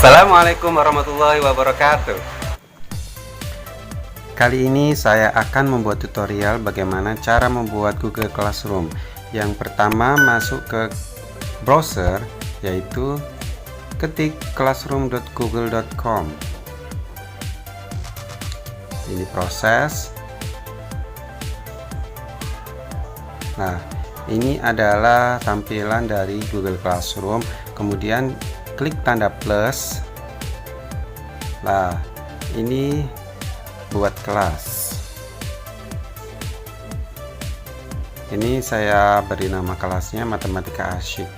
Assalamualaikum warahmatullahi wabarakatuh. Kali ini saya akan membuat tutorial bagaimana cara membuat Google Classroom. Yang pertama, masuk ke browser, yaitu ketik classroom.google.com. Ini proses. Nah, ini adalah tampilan dari Google Classroom. Kemudian klik tanda plus. Nah, ini buat kelas. Ini saya beri nama kelasnya Matematika Asyik.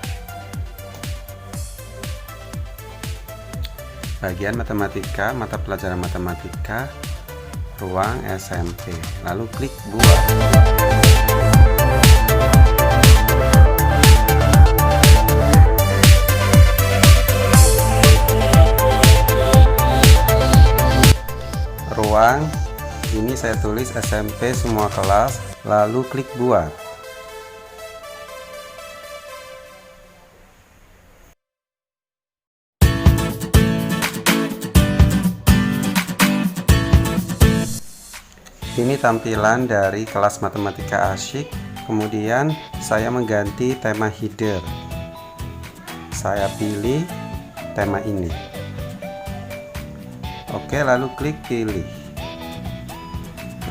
Bagian matematika, mata pelajaran matematika, ruang SMP. Lalu klik buat. Ruang ini saya tulis SMP semua kelas, lalu klik buat. Ini tampilan dari kelas Matematika Asyik. Kemudian saya mengganti tema header. Saya pilih tema ini. Oke, lalu klik pilih.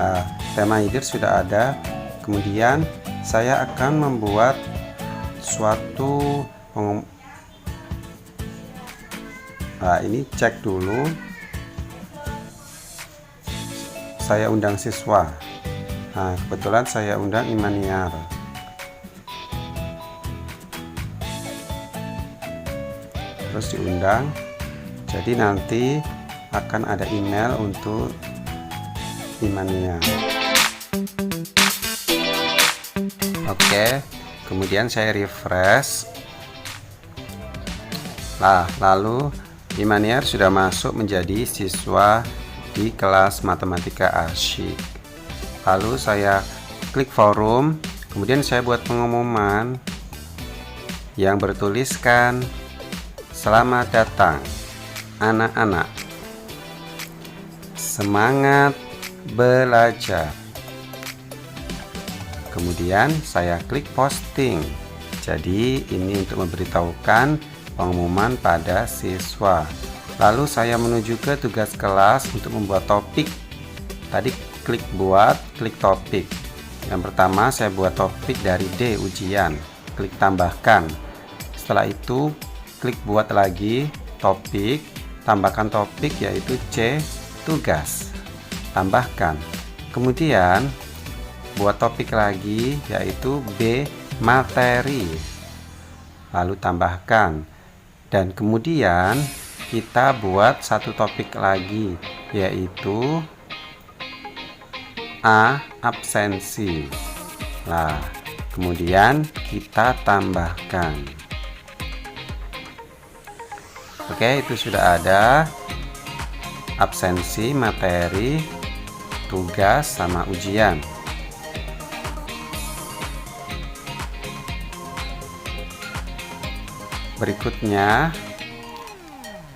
Nah, tema header sudah ada. Kemudian saya akan membuat suatu ini cek dulu. Saya undang siswa. Nah, kebetulan saya undang Imaniar. Terus diundang. Jadi nanti akan ada email untuk Imania. Oke, kemudian saya refresh. Nah, lalu Imaniar sudah masuk menjadi siswa di kelas Matematika Asyik. Lalu saya klik forum, kemudian saya buat pengumuman yang bertuliskan selamat datang anak-anak, semangat belajar. Kemudian saya klik posting. Jadi ini untuk memberitahukan pengumuman pada siswa. Lalu saya menuju ke tugas kelas untuk membuat topik. Tadi klik buat, klik topik. Yang pertama saya buat topik dari D, ujian. Klik tambahkan. Setelah itu klik buat lagi topik, tambahkan topik yaitu C, tugas. Tambahkan. Kemudian buat topik lagi yaitu B, materi. Lalu tambahkan. Dan kemudian kita buat satu topik lagi yaitu A, absensi. Nah, kemudian kita tambahkan. Oke, itu sudah ada absensi, materi, tugas, sama ujian. Berikutnya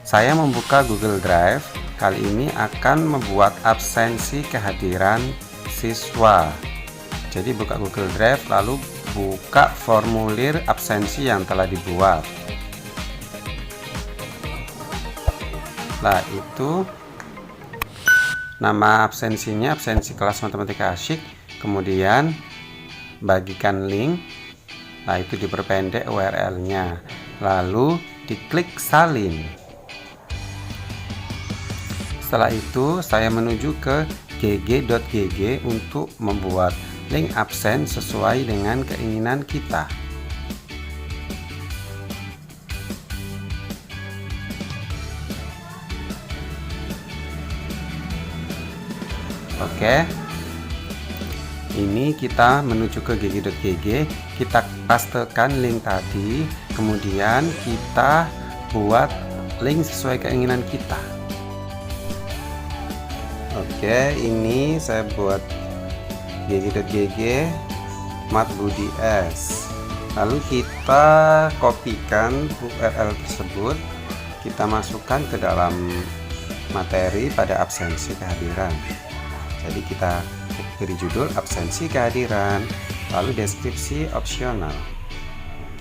saya membuka Google Drive. Kali ini akan membuat absensi kehadiran siswa. Jadi buka Google Drive lalu buka formulir absensi yang telah dibuat. Nah, itu nama absensinya absensi kelas Matematika Asyik. Kemudian bagikan link. Nah, itu diperpendek URL-nya. Lalu diklik salin. Setelah itu saya menuju ke gg.gg untuk membuat link absen sesuai dengan keinginan kita. Oke, ini kita menuju ke gg.gg, kita pastekan link tadi, kemudian kita buat link sesuai keinginan kita. Oke, ini saya buat gg.gg Matbudi S. Lalu kita kopikan URL tersebut, kita masukkan ke dalam materi pada absensi kehadiran. Jadi kita beri judul absensi kehadiran, lalu deskripsi opsional.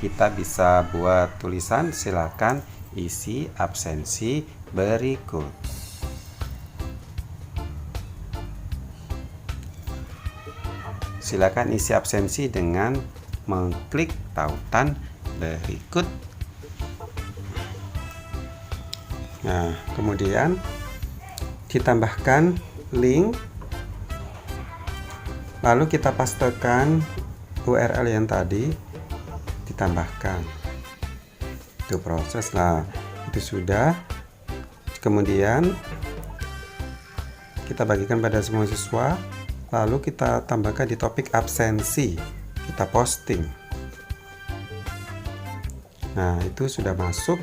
Kita bisa buat tulisan silakan isi absensi berikut. Silakan isi absensi dengan mengklik tautan berikut. Nah, kemudian ditambahkan link, lalu kita pastekan URL yang tadi, ditambahkan. Itu proses. Nah, itu sudah. Kemudian kita bagikan pada semua siswa, lalu kita tambahkan di topik absensi, kita posting. Nah, itu sudah masuk.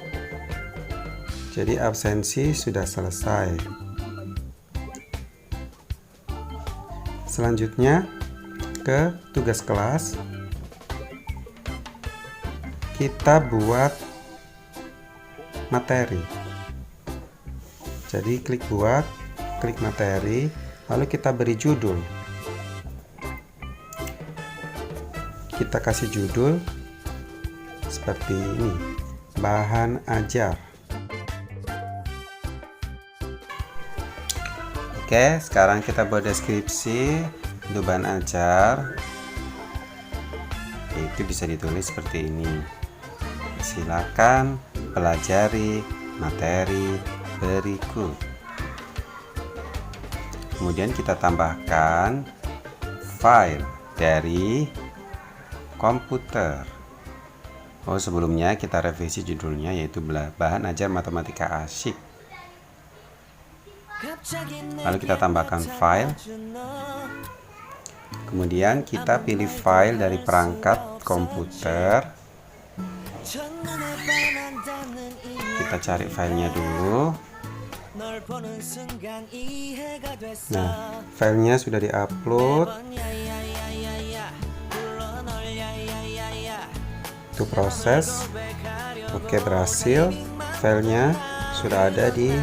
Jadi absensi sudah selesai. Selanjutnya ke tugas kelas. Kita buat materi. Jadi klik buat, klik materi, lalu kita beri judul. Kita kasih judul seperti ini, bahan ajar. Oke, sekarang kita buat deskripsi untuk bahan ajar. Itu bisa ditulis seperti ini. Silakan pelajari materi berikut. Kemudian kita tambahkan file dari komputer. Oh, sebelumnya kita revisi judulnya, yaitu bahan ajar matematika asyik. Lalu kita tambahkan file. Kemudian kita pilih file dari perangkat komputer. Kita cari filenya dulu. Nah, filenya sudah diupload. Itu proses. Oke, berhasil. Filenya sudah ada di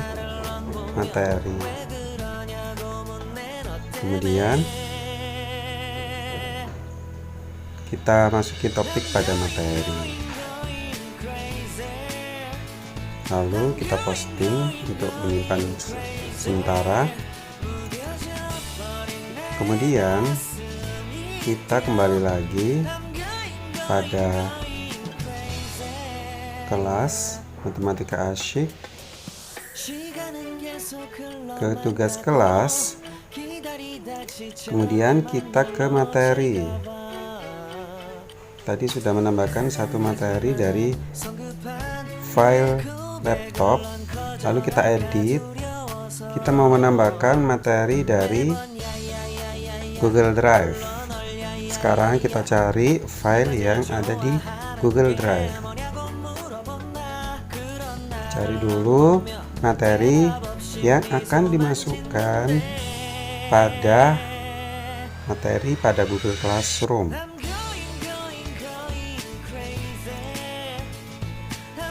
materi. Kemudian kita masukin topik pada materi. Lalu kita posting untuk menyimpan sementara. Kemudian kita kembali lagi pada kelas matematika asyik, ke tugas kelas, kemudian kita ke materi. Tadi sudah menambahkan satu materi dari file laptop, lalu kita edit. Kita mau menambahkan materi dari Google Drive. Sekarang kita cari file yang ada di Google Drive. Cari dulu materi yang akan dimasukkan pada materi pada Google Classroom.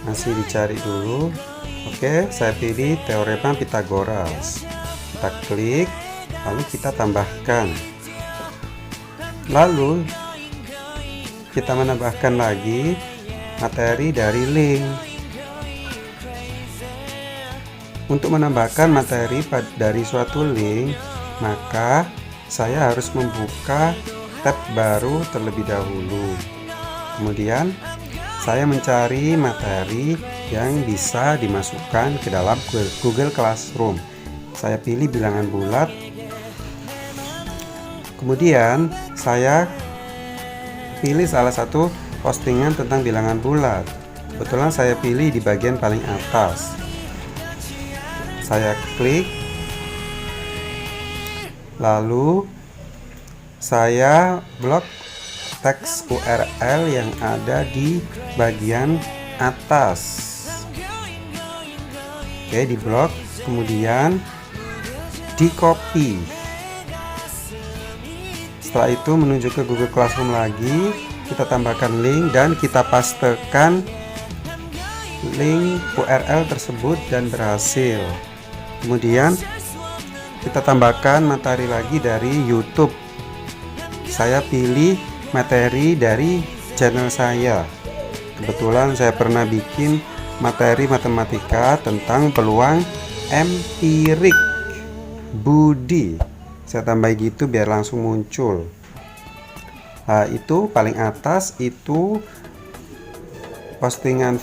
Masih dicari dulu. Oke, saya pilih teorema Pythagoras. Kita klik, lalu kita tambahkan. Lalu kita menambahkan lagi materi dari link. Untuk menambahkan materi dari suatu link, maka saya harus membuka tab baru terlebih dahulu. Kemudian saya mencari materi yang bisa dimasukkan ke dalam Google Classroom. Saya pilih bilangan bulat. Kemudian saya pilih salah satu postingan tentang bilangan bulat. Kebetulan saya pilih di bagian paling atas. Saya klik, lalu saya blok teks URL yang ada di bagian atas. Oke, di blok, kemudian di copy. Setelah itu menuju ke Google Classroom lagi, kita tambahkan link dan kita pastekan link URL tersebut dan berhasil. Kemudian kita tambahkan materi lagi dari YouTube. Saya pilih materi dari channel saya. Kebetulan saya pernah bikin materi matematika tentang peluang empirik budi. Saya tambah gitu biar langsung muncul. Nah, itu paling atas itu postingan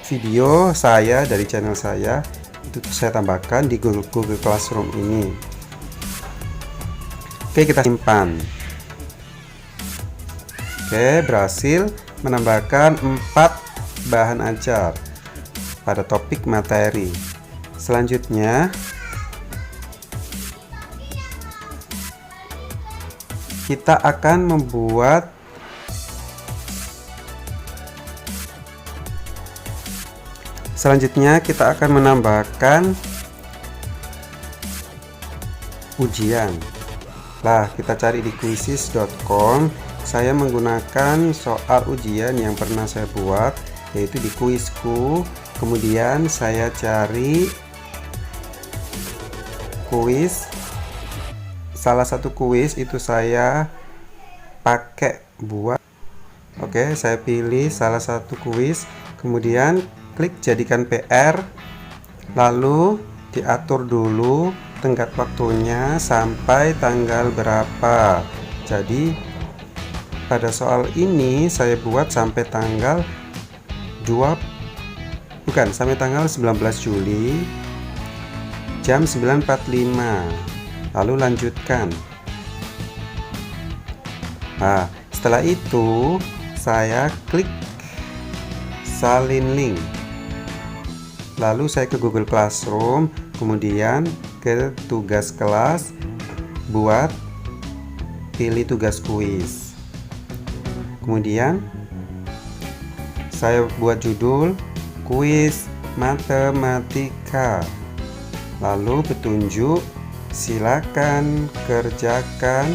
video saya dari channel saya. Itu saya tambahkan di Google Classroom ini. Oke, kita simpan. Oke, berhasil menambahkan 4 bahan ajar pada topik materi. Selanjutnya kita akan membuat menambahkan ujian. Lah, kita cari di quizzes.com. Saya menggunakan soal ujian yang pernah saya buat, yaitu di kuisku. Kemudian saya cari kuis. Salah satu kuis itu saya pakai buat. Oke, saya pilih salah satu kuis, kemudian klik jadikan PR, lalu diatur dulu tenggat waktunya sampai tanggal berapa. Jadi pada soal ini saya buat sampai tanggal sampai tanggal 19 Juli jam 9.45. Lalu lanjutkan. Nah, setelah itu saya klik salin link. Lalu saya ke Google Classroom, kemudian ke tugas kelas, pilih tugas kuis. Kemudian saya buat judul kuis matematika. Lalu petunjuk, silakan kerjakan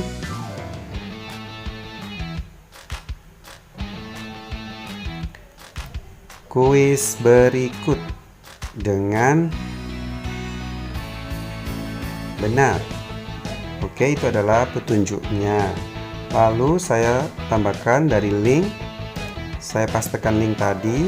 kuis berikut dengan benar. Oke, itu adalah petunjuknya. Lalu saya tambahkan dari link, saya pastekan link tadi.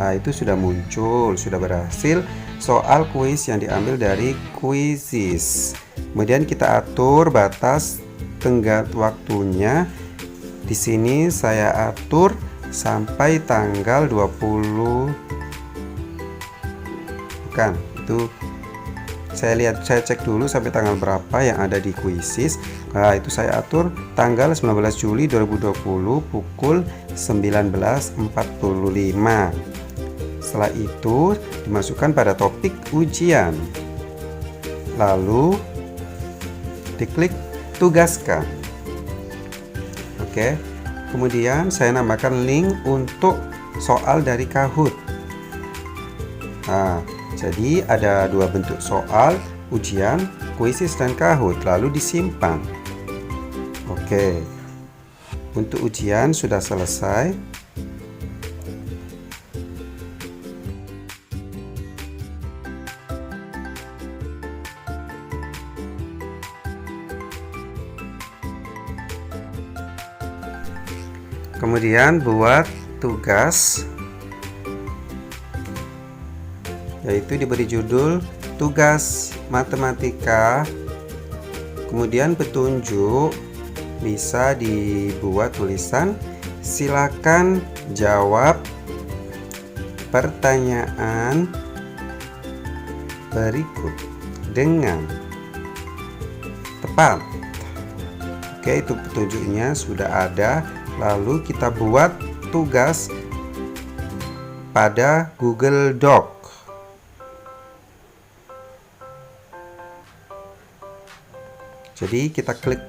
Nah, itu sudah muncul, sudah berhasil soal kuis yang diambil dari Quizzes. Kemudian kita atur batas tenggat waktunya. Di sini saya atur sampai tanggal 20. Bukan, itu saya cek dulu sampai tanggal berapa yang ada di Quizzes. Nah, itu saya atur tanggal 19 Juli 2020 pukul 19.45. Setelah itu dimasukkan pada topik ujian. Lalu diklik tugaskan. Oke. Kemudian saya nambahkan link untuk soal dari Kahoot. Nah, jadi ada 2 bentuk soal, ujian, Quizzes dan Kahoot, lalu disimpan. Oke. Untuk ujian sudah selesai. Kemudian buat tugas, yaitu diberi judul tugas matematika. Kemudian petunjuk bisa dibuat tulisan silakan jawab pertanyaan berikut dengan tepat. Oke, itu petunjuknya sudah ada. Lalu kita buat tugas pada Google Doc. Jadi kita klik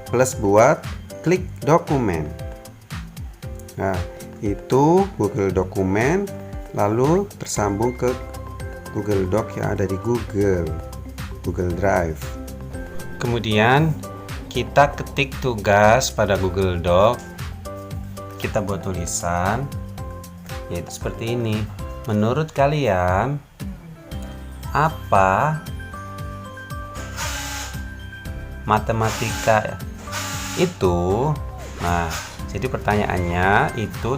plus buat, klik dokumen. Nah, itu Google Dokumen, lalu tersambung ke Google Doc yang ada di Google Drive. Kemudian kita ketik tugas pada Google Doc. kita buat tulisan, yaitu seperti ini. Menurut kalian, apa matematika itu? Nah, jadi pertanyaannya itu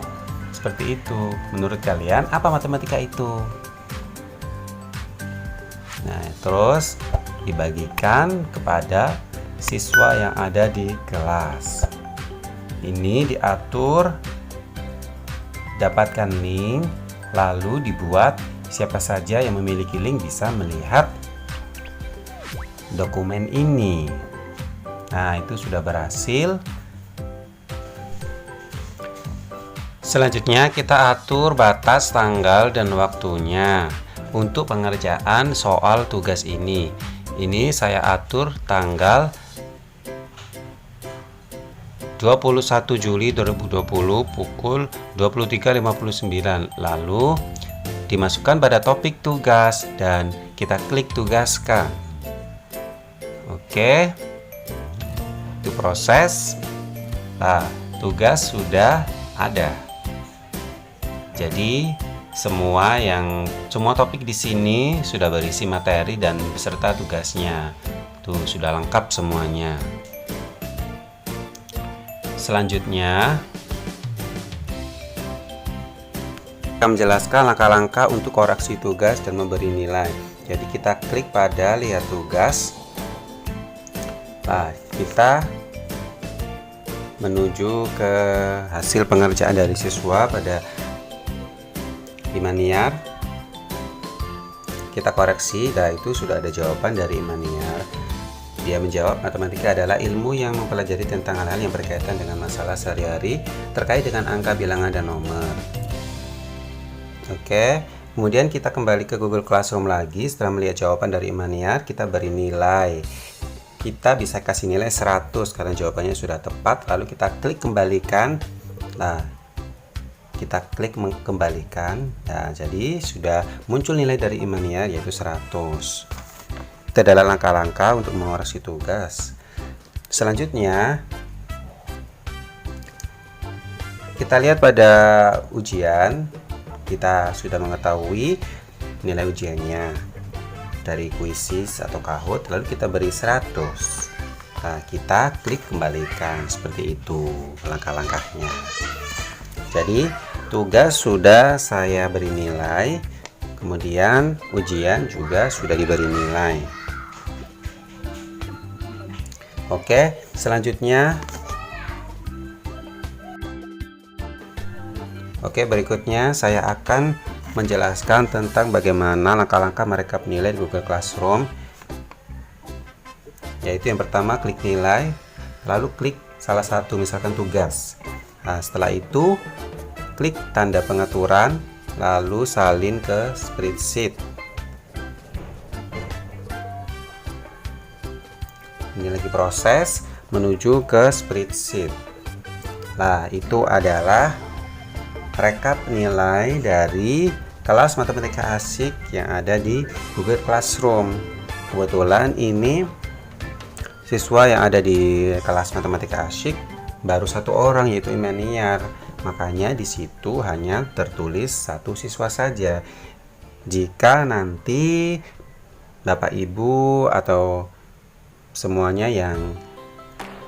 seperti itu. Menurut kalian, apa matematika itu? Nah, terus dibagikan kepada siswa yang ada di kelas. Ini diatur, dapatkan link, lalu dibuat. Siapa saja yang memiliki link bisa melihat dokumen ini. Nah, itu sudah berhasil. Selanjutnya kita atur batas, tanggal, dan waktunya untuk pengerjaan soal tugas ini. Ini saya atur tanggal 21 Juli 2020 pukul 23.59. Lalu dimasukkan pada topik tugas dan kita klik tugaskan. Oke. Itu proses. Nah, tugas sudah ada. Jadi semua topik di sini sudah berisi materi dan beserta tugasnya. Tuh sudah lengkap semuanya. Selanjutnya kita menjelaskan langkah-langkah untuk koreksi tugas dan memberi nilai. Jadi kita klik pada lihat tugas. Nah, kita menuju ke hasil pengerjaan dari siswa pada Imaniar. Kita koreksi, nah itu sudah ada jawaban dari Imaniar. Dia menjawab, matematika adalah ilmu yang mempelajari tentang hal-hal yang berkaitan dengan masalah sehari-hari terkait dengan angka, bilangan, dan nomor. Oke, kemudian kita kembali ke Google Classroom lagi. Setelah melihat jawaban dari Imaniar, kita beri nilai. Kita bisa kasih nilai 100 karena jawabannya sudah tepat. Lalu kita klik kembalikan. Nah, kita klik kembalikan. Nah, jadi sudah muncul nilai dari Imaniar yaitu 100. Itu adalah langkah-langkah untuk mengoreksi tugas. Selanjutnya kita lihat pada ujian. Kita sudah mengetahui nilai ujiannya dari kuisis atau Kahoot, lalu kita beri 100. Nah, kita klik kembalikan. Seperti itu langkah-langkahnya. Jadi tugas sudah saya beri nilai, kemudian ujian juga sudah diberi nilai. Oke, selanjutnya berikutnya saya akan menjelaskan tentang bagaimana langkah-langkah merekap nilai di Google Classroom. Yaitu yang pertama, klik nilai, lalu klik salah satu, misalkan tugas. Nah, setelah itu klik tanda pengaturan, lalu salin ke spreadsheet. Ini lagi proses menuju ke spreadsheet. Nah, itu adalah rekap nilai dari kelas matematika asik yang ada di Google Classroom. Kebetulan ini siswa yang ada di kelas matematika asik baru 1 orang, yaitu Imaniar. Makanya di situ hanya tertulis 1 siswa saja. Jika nanti Bapak Ibu atau semuanya yang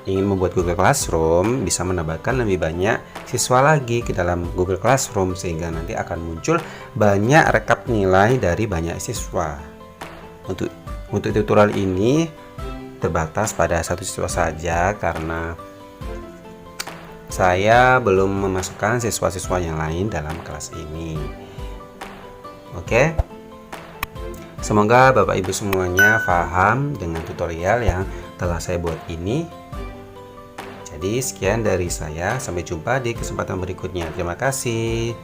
ingin membuat Google Classroom bisa menambahkan lebih banyak siswa lagi ke dalam Google Classroom, sehingga nanti akan muncul banyak rekap nilai dari banyak siswa. Untuk tutorial ini terbatas pada 1 siswa saja karena saya belum memasukkan siswa-siswa yang lain dalam kelas ini. Oke. Semoga Bapak Ibu semuanya paham dengan tutorial yang telah saya buat ini. Jadi sekian dari saya, sampai jumpa di kesempatan berikutnya. Terima kasih.